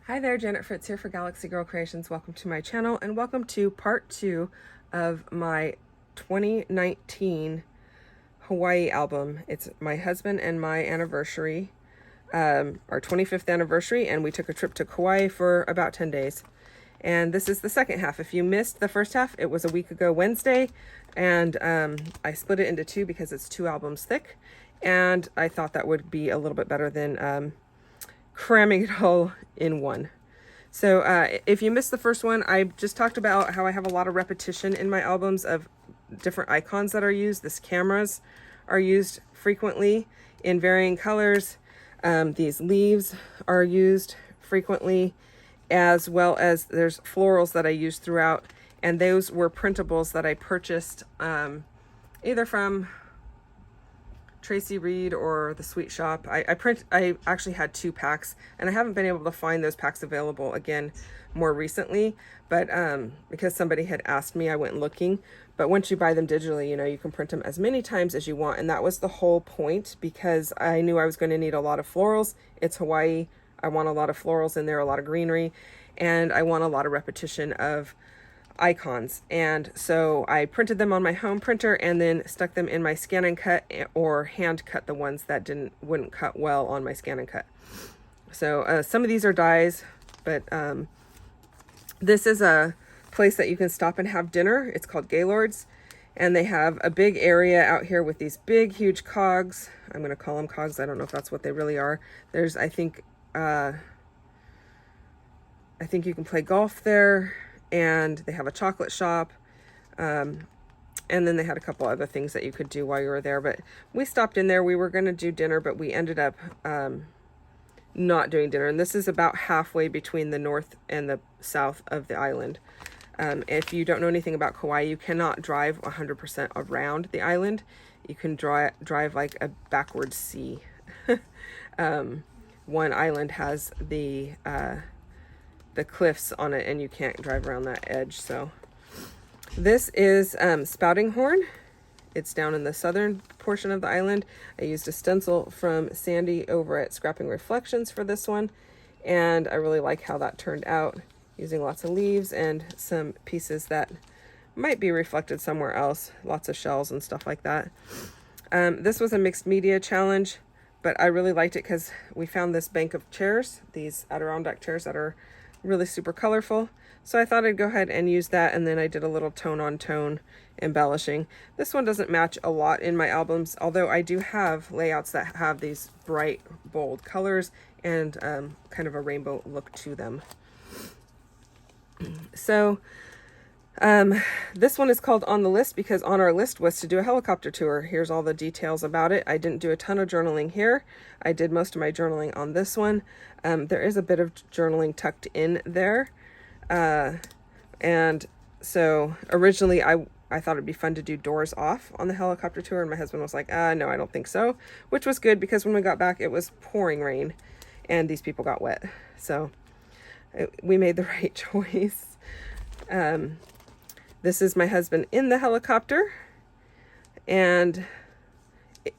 Hi there, Janet Fritz here for Galaxy Girl Creations. Welcome to my channel and welcome to part 2 of my 2019 Hawaii album. It's my husband and my anniversary, our 25th anniversary, and we took a trip to Kauai for about 10 days. And this is the second half. If you missed the first half, it was a week ago Wednesday, and I split it into two because it's 2 albums thick, and I thought that would be a little bit better than cramming it all in one. So if you missed the first one, I just talked about how I have a lot of repetition in my albums of different icons that are used. These cameras are used frequently in varying colors. These leaves are used frequently, as well as there's florals that I use throughout, and those were printables that I purchased either from Tracy Reed or the Sweet Shop. I actually had 2 packs, and I haven't been able to find those packs available again more recently, but because somebody had asked me, I went looking. But once you buy them digitally, you know, you can print them as many times as you want, and that was the whole point, because I knew I was going to need a lot of florals. It's Hawaii. I want a lot of florals in there, a lot of greenery, and I want a lot of repetition of icons. And so I printed them on my home printer and then stuck them in my scan and cut, or hand cut the ones that wouldn't cut well on my scan and cut. So some of these are dies, but this is a place that you can stop and have dinner. It's called Gaylords, and they have a big area out here with these big huge cogs. I'm going to call them cogs. I don't know if that's what they really are. There's I think you can play golf there, and they have a chocolate shop, and then they had a couple other things that you could do while you were there. But we stopped in there. We were going to do dinner, but we ended up not doing dinner. And this is about halfway between the north and the south of the island. If you don't know anything about Kauai, you cannot drive 100% around the island. You can drive like a backwards C. One island has the cliffs on it, and you can't drive around that edge. So this is Spouting Horn. It's down in the southern portion of the island. I used a stencil from Sandy over at Scrapping Reflections for this one, and I really like how that turned out, using lots of leaves and some pieces that might be reflected somewhere else, lots of shells and stuff like that. This was a mixed media challenge, but I really liked it because we found this bank of chairs, these Adirondack chairs that are really super colorful. So I thought I'd go ahead and use that, and then I did a little tone on tone embellishing. This one doesn't match a lot in my albums, although I do have layouts that have these bright, bold colors and kind of a rainbow look to them. So this one is called On the List because on our list was to do a helicopter tour. Here's all the details about it. I didn't do a ton of journaling here. I did most of my journaling on this one. There is a bit of journaling tucked in there. And so originally I thought it'd be fun to do doors off on the helicopter tour, and my husband was like, no, I don't think so, which was good because when we got back, it was pouring rain and these people got wet. So we made the right choice. This is my husband in the helicopter, and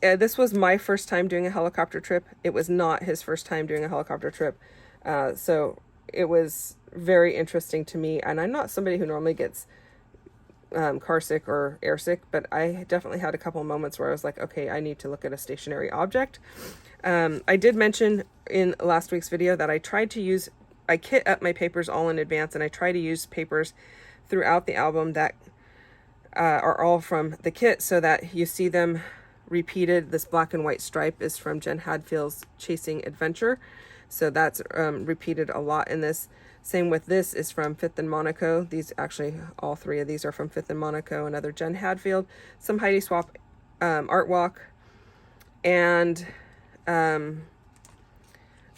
this was my first time doing a helicopter trip. It was not his first time doing a helicopter trip, so it was very interesting to me, and I'm not somebody who normally gets car sick or air sick, but I definitely had a couple of moments where I was like, okay, I need to look at a stationary object. I did mention in last week's video that I kit up my papers all in advance, and I try to use papers throughout the album that are all from the kit so that you see them repeated. This black and white stripe is from Jen Hadfield's Chasing Adventure, so that's repeated a lot in this. Same with this is from Fifth and Monaco. These actually, all 3 of these are from Fifth and Monaco, another Jen Hadfield, some Heidi Swap art walk, and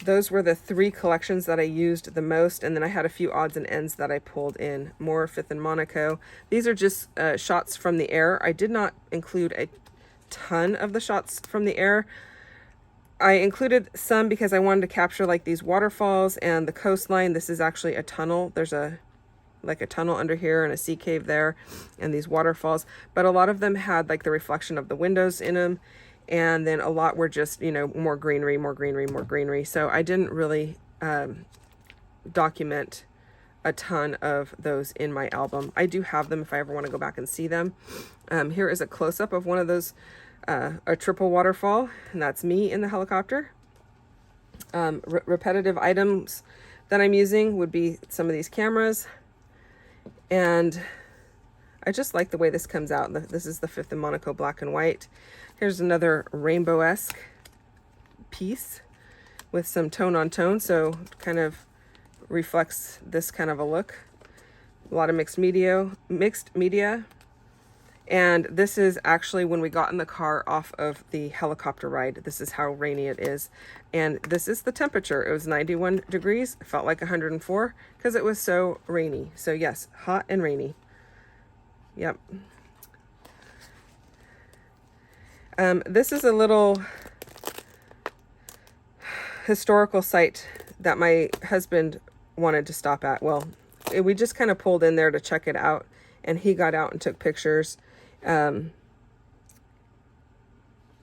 those were the 3 collections that I used the most, and then I had a few odds and ends that I pulled in. More Fifth and Monaco. These are just shots from the air. I did not include a ton of the shots from the air. I included some because I wanted to capture like these waterfalls and the coastline. This is actually a tunnel. There's a tunnel under here and a sea cave there and these waterfalls, but a lot of them had like the reflection of the windows in them, and then a lot were just, you know, more greenery. So I didn't really document a ton of those in my album. I do have them if I ever want to go back and see them. Here is a close-up of one of those, a triple waterfall, and that's me in the helicopter. Repetitive items that I'm using would be some of these cameras, and I just like the way this comes out. This is the 5th in Monaco black and white. Here's another rainbow-esque piece with some tone on tone, so kind of reflects this kind of a look. A lot of mixed media. And this is actually when we got in the car off of the helicopter ride. This is how rainy it is. And this is the temperature. It was 91 degrees. It felt like 104 because it was so rainy. So yes, hot and rainy. Yep. This is a little historical site that my husband wanted to stop at. Well, we just kind of pulled in there to check it out, and he got out and took pictures. I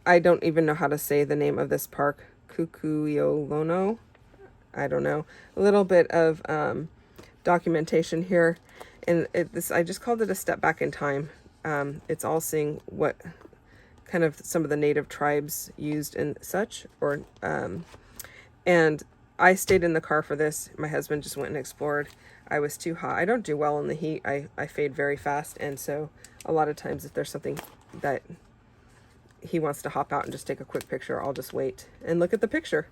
don't even know how to say the name of this park. Kukuyo Lono. I don't know. A little bit of documentation here, and I just called it a step back in time. It's all seeing what kind of some of the native tribes used and such, and I stayed in the car for this. My husband just went and explored. I was too hot. I don't do well in the heat. I fade very fast, and so a lot of times if there's something that he wants to hop out and just take a quick picture, I'll just wait and look at the picture.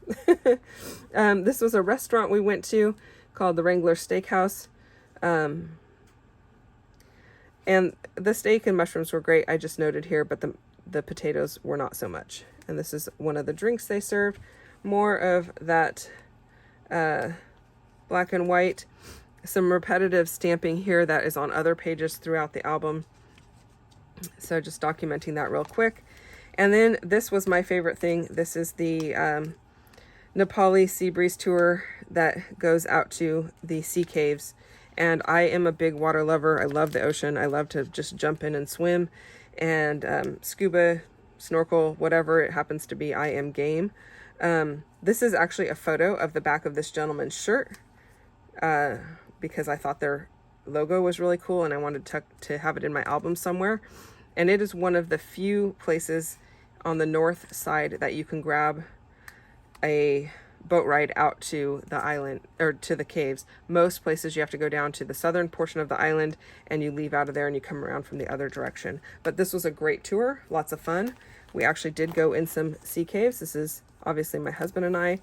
This was a restaurant we went to called the Wrangler Steakhouse. And the steak and mushrooms were great, I just noted here, but the potatoes were not so much. And this is one of the drinks they served. More of that black and white. Some repetitive stamping here that is on other pages throughout the album. So just documenting that real quick. And then this was my favorite thing. This is the Nepali Sea Breeze Tour that goes out to the sea caves. And I am a big water lover. I love the ocean. I love to just jump in and swim and scuba, snorkel, whatever it happens to be, I am game. This is actually a photo of the back of this gentleman's shirt because I thought their logo was really cool and I wanted to have it in my album somewhere. And it is one of the few places on the north side that you can grab a boat ride out to the island or to the caves. Most places you have to go down to the southern portion of the island and you leave out of there and you come around from the other direction. But this was a great tour, lots of fun. We actually did go in some sea caves. This is obviously my husband and I,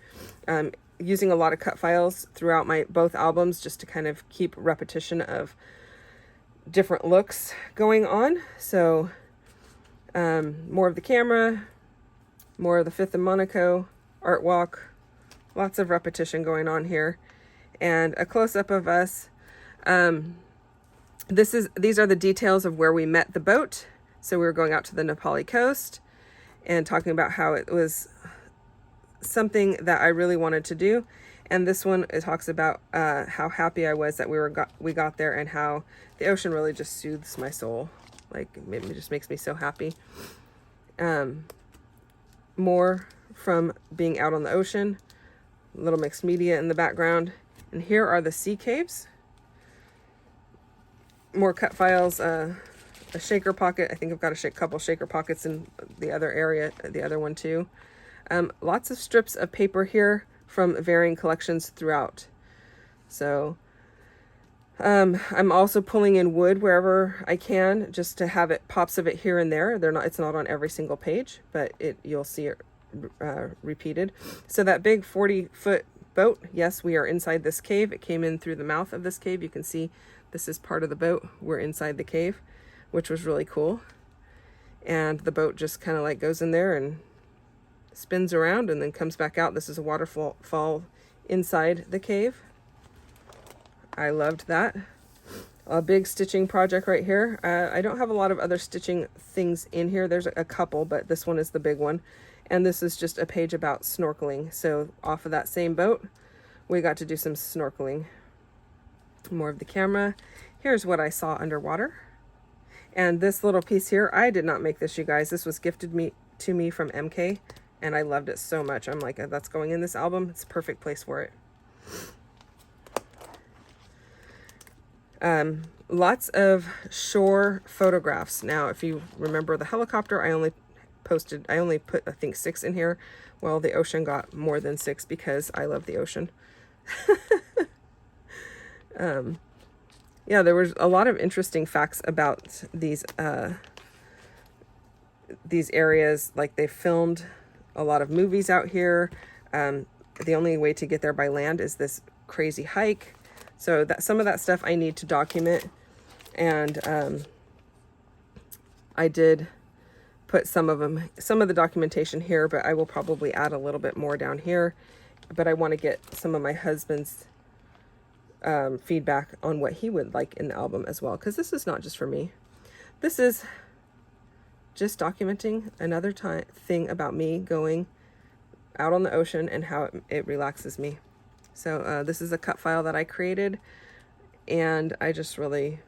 using a lot of cut files throughout both albums just to kind of keep repetition different looks going on. So more of the camera, more of the 5th in Monaco, art walk, lots of repetition going on here, and a close-up of us. These are the details of where we met the boat. So we were going out to the Nepali coast and talking about how it was something that I really wanted to do. And this one, it talks about how happy I was that we got there and how the ocean really just soothes my soul. Like, it just makes me so happy. More from being out on the ocean, a little mixed media in the background. And here are the sea caves. More cut files, a shaker pocket. I think I've got a couple shaker pockets in the other area, the other one too. Lots of strips of paper here from varying collections throughout. So I'm also pulling in wood wherever I can just to have pops of it here and there. It's not on every single page, but you'll see it repeated. So that big 40-foot boat, yes, we are inside this cave. It came in through the mouth of this cave. You can see this is part of the boat. We're inside the cave, which was really cool. And the boat just kind of like goes in there and spins around and then comes back out. This is a waterfall inside the cave. I loved that. A big stitching project right here. I don't have a lot of other stitching things in here. There's a couple, but this one is the big one. And this is just a page about snorkeling. So off of that same boat, we got to do some snorkeling. More of the camera. Here's what I saw underwater. And this little piece here, I did not make this, you guys. This was gifted to me from MK, and I loved it so much. I'm like, that's going in this album. It's a perfect place for it. Lots of shore photographs. Now, if you remember the helicopter, I only put, I think, 6 in here. Well, the ocean got more than 6 because I love the ocean. Yeah, there was a lot of interesting facts about these areas. Like, they filmed a lot of movies out here. The only way to get there by land is this crazy hike. So that some of that stuff I need to document. And I did put some of the documentation here, but I will probably add a little bit more down here. But I want to get some of my husband's feedback on what he would like in the album as well, because this is not just for me. This is just documenting another thing about me going out on the ocean and how it relaxes me. So this is a cut file that I created, and I just really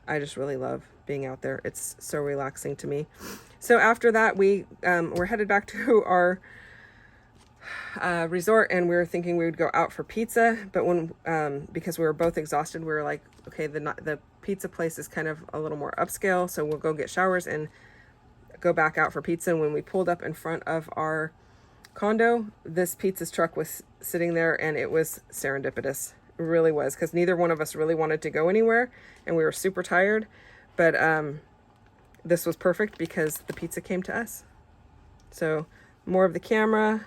love being out there. It's so relaxing to me. So after that, we're headed back to our resort, and we were thinking we would go out for pizza, but when because we were both exhausted, we were like, okay, the pizza place is kind of a little more upscale, so we'll go get showers and go back out for pizza. And when we pulled up in front of our condo, this pizza truck was sitting there, and it was serendipitous. It really was, because neither one of us really wanted to go anywhere, and we were super tired, but this was perfect because the pizza came to us. So more of the camera,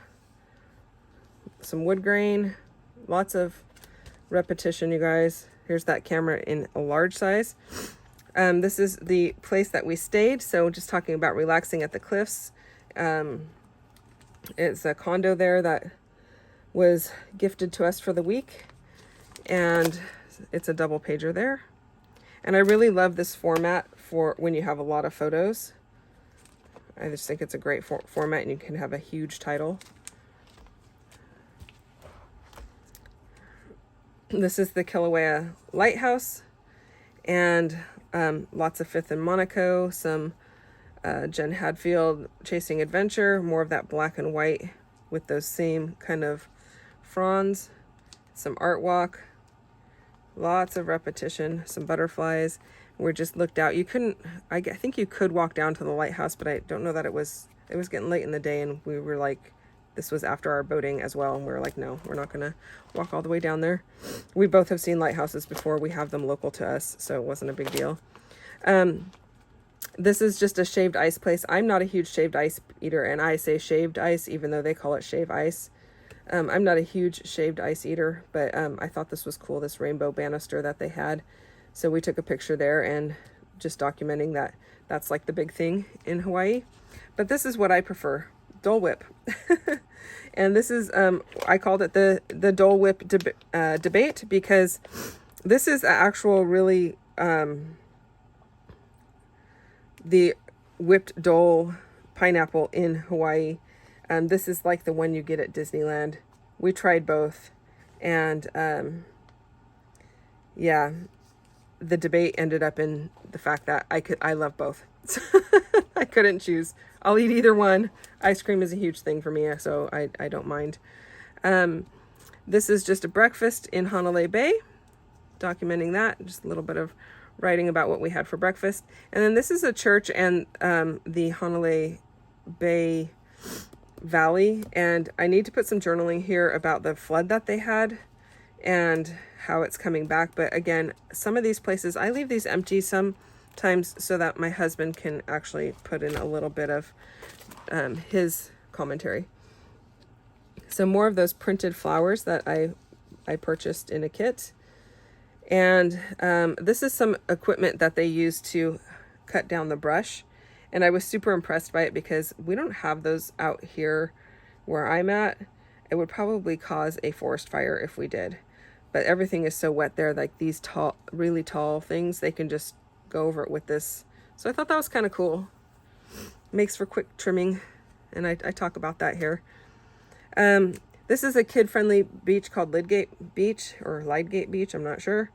some wood grain, lots of repetition, you guys. Here's that camera in a large size. This is the place that we stayed, so just talking about relaxing at the cliffs. It's a condo there that was gifted to us for the week, and it's a double pager there. And I really love this format for when you have a lot of photos. I just think it's a great format, and you can have a huge title. This is the Kilauea Lighthouse, and lots of Fifth and Monaco, some Jen Hadfield Chasing Adventure, more of that black and white with those same kind of fronds, some art walk, lots of repetition, some butterflies. We just looked out. You couldn't, I think you could walk down to the lighthouse, but I don't know that it was getting late in the day, and we were like, this was after our boating as well, and we were like, no, we're not gonna walk all the way down there. We both have seen lighthouses before. We have them local to us, so it wasn't a big deal. This is just a shaved ice place. I'm not a huge shaved ice eater, and I say shaved ice even though they call it shave ice. I'm not a huge shaved ice eater, but I thought this was cool, this rainbow banister that they had. So we took a picture there and just documenting that that's like the big thing in Hawaii. But this is what I prefer, Dole Whip. And this is, I called it the Dole Whip debate, because this is actual really, the whipped Dole pineapple in Hawaii. This is like the one you get at Disneyland. We tried both, and yeah, the debate ended up in the fact that I love both. I couldn't choose. I'll eat either one. Ice cream is a huge thing for me, so I don't mind. This is just a breakfast in Honolulu Bay, documenting that, just a little bit of writing about what we had for breakfast. And then this is a church and the Honolulu Bay Valley, and I need to put some journaling here about the flood that they had and how it's coming back. But again, some of these places, I leave these empty sometimes so that my husband can actually put in a little bit of his commentary. So more of those printed flowers that I purchased in a kit. And this is some equipment that they use to cut down the brush. And I was super impressed by it because we don't have those out here where I'm at. It would probably cause a forest fire if we did. But everything is so wet there, like these tall, really tall things, they can just go over it with this. So I thought that was kind of cool. Makes for quick trimming, and I talk about that here. This is a kid-friendly beach called Lidgate Beach, or Lightgate Beach, I'm not sure.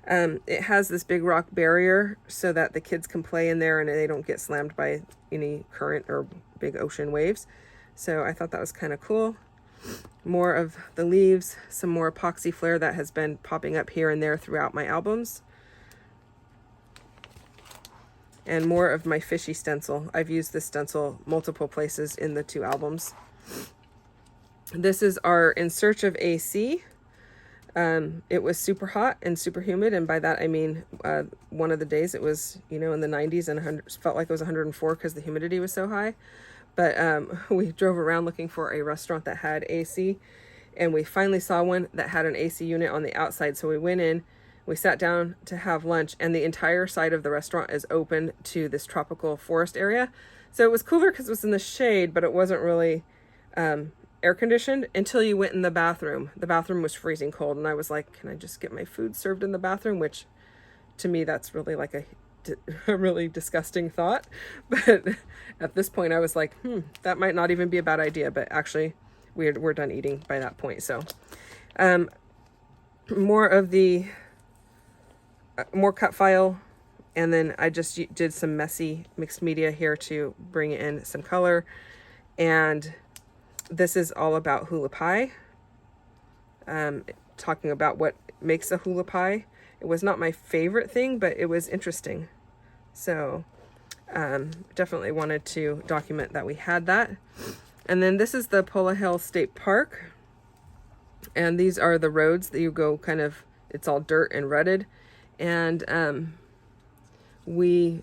It has this big rock barrier so that the kids can play in there and they don't get slammed by any current or big ocean waves. So I thought that was kind of cool. more of the leaves, some more epoxy flare that has been popping up here and there throughout my albums, and more of my fishy stencil. I've used this stencil multiple places in the 2 albums. This is our In Search of AC. It was super hot and super humid, and by that I mean one of the days it was, you know, in the 90s and felt like it was 104 because the humidity was so high. But we drove around looking for a restaurant that had AC, and we finally saw one that had an AC unit on the outside. So we went in, we sat down to have lunch, and the entire side of the restaurant is open to this tropical forest area. So it was cooler because it was in the shade, but it wasn't really air conditioned until you went in the bathroom. The bathroom was freezing cold, and I was like, can I just get my food served in the bathroom? Which to me, that's really like a really disgusting thought. But at this point I was like, that might not even be a bad idea. But actually we're done eating by that point. So more of the more cut file, and then I just did some messy mixed media here to bring in some color. And this is all about Hula Pie, talking about what makes a Hula Pie. It was not my favorite thing, but it was interesting. So definitely wanted to document that we had that. And then this is the Pola Hill State Park. And these are the roads that you go kind of, it's all dirt and rutted. And we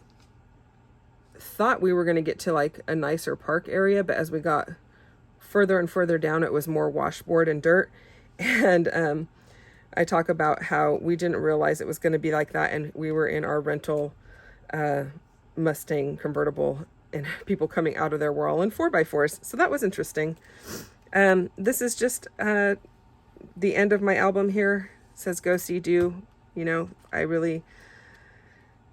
thought we were going to get to like a nicer park area, but as we got further and further down, it was more washboard and dirt. And I talk about how we didn't realize it was going to be like that, and we were in our rental Mustang convertible, and people coming out of there were all in 4x4s, so that was interesting. This is just the end of my album here. It says go see do. You know, I really,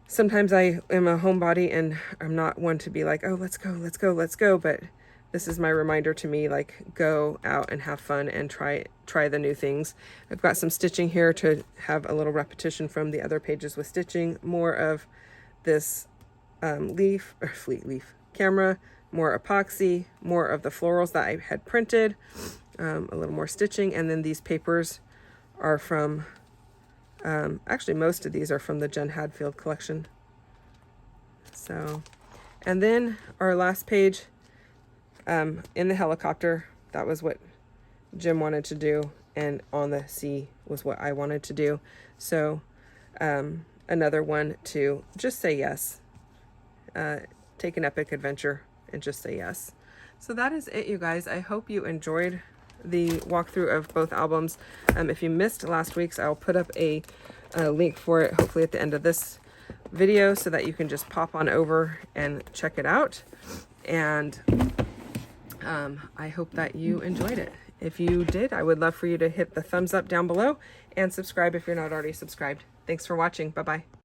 sometimes I am a homebody, and I'm not one to be like, oh, let's go, but this is my reminder to me, like, go out and have fun and try the new things. I've got some stitching here to have a little repetition from the other pages with stitching, more of this fleet leaf camera, more epoxy, more of the florals that I had printed, a little more stitching. And then these papers are from, actually most of these are from the Jen Hadfield collection. So, and then our last page, in the helicopter, that was what Jim wanted to do, and on the sea was what I wanted to do. So another one to just say yes, take an epic adventure and just say yes. So that is it, you guys. I hope you enjoyed the walkthrough of both albums. If you missed last week's, I'll put up a link for it hopefully at the end of this video, so that you can just pop on over and check it out. And I hope that you enjoyed it. If you did, I would love for you to hit the thumbs up down below and subscribe if you're not already subscribed. Thanks for watching. Bye-bye.